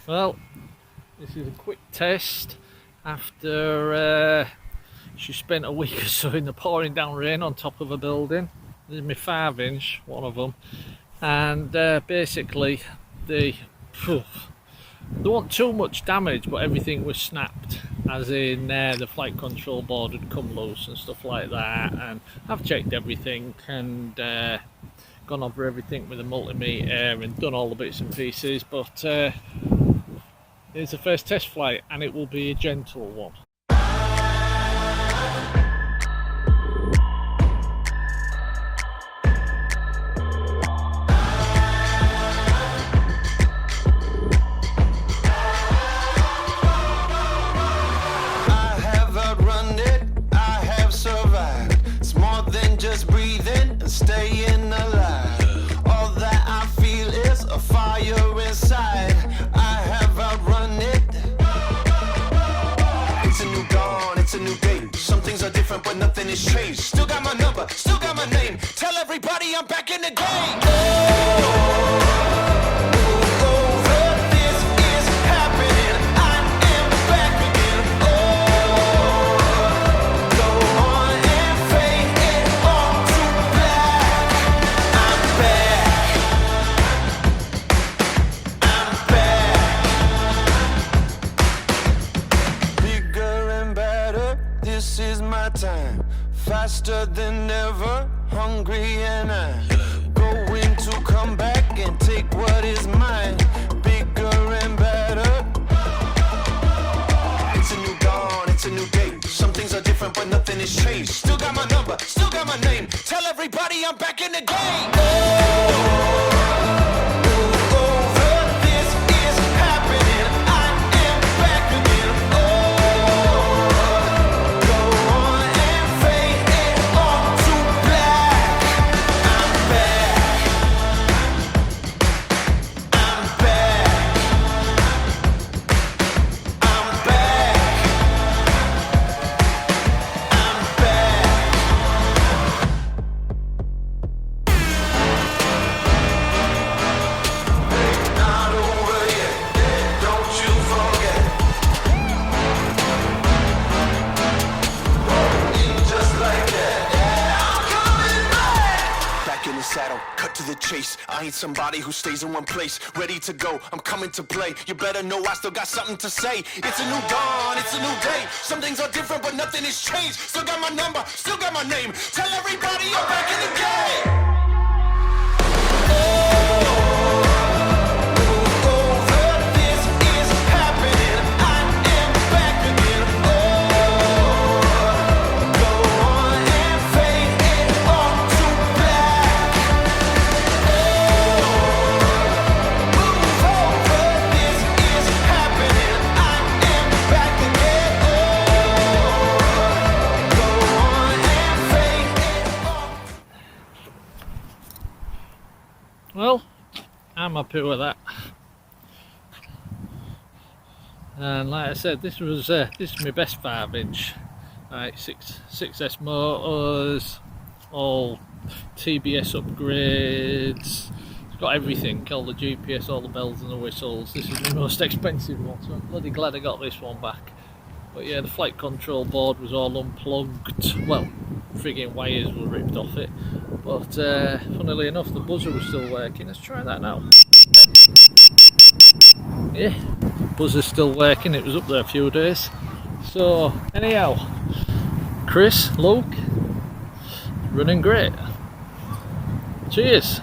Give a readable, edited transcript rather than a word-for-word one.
Well, this is a quick test after she spent a week or so in the pouring down rain on top of a building. This is my 5-inch, one of them, and basically there wasn't too much damage, but everything was snapped, as in the flight control board had come loose and stuff like that. And I've checked everything and gone over everything with a multimeter and done all the bits and pieces, but it's the first test flight and it will be a gentle one. Staying alive. All that I feel is a fire inside. I have outrun it. It's a new dawn, it's a new day. Some things are different, but nothing has changed. Still got my number, still got my name. Tell everybody I'm back in the game. This is my time, faster than ever, hungry, and I'm going to come back and take what is mine, bigger and better. It's a new dawn, it's a new day. Some things are different, but nothing has changed. Still got my number, still got my name. Tell everybody I'm back in the game. Saddle, cut to the chase. I ain't somebody who stays in one place. Ready to go, I'm coming to play. You better know I still got something to say. It's a new dawn, it's a new day. Some things are different, but nothing has changed. Still got my number, still got my name. Tell everybody I'm back in the game. Well, I'm happy with that. And like I said, this is my best 5-inch. Right, 6S motors, all TBS upgrades. It's got everything, all the GPS, all the bells and the whistles. This is the most expensive one, so I'm bloody glad I got this one back. But yeah, the flight control board was all unplugged. Well, frigging wires were ripped off it. But funnily enough, the buzzer was still working. Let's try that now. Yeah, buzzer's still working. It was up there a few days. So anyhow, Chris, Luke, running great. Cheers.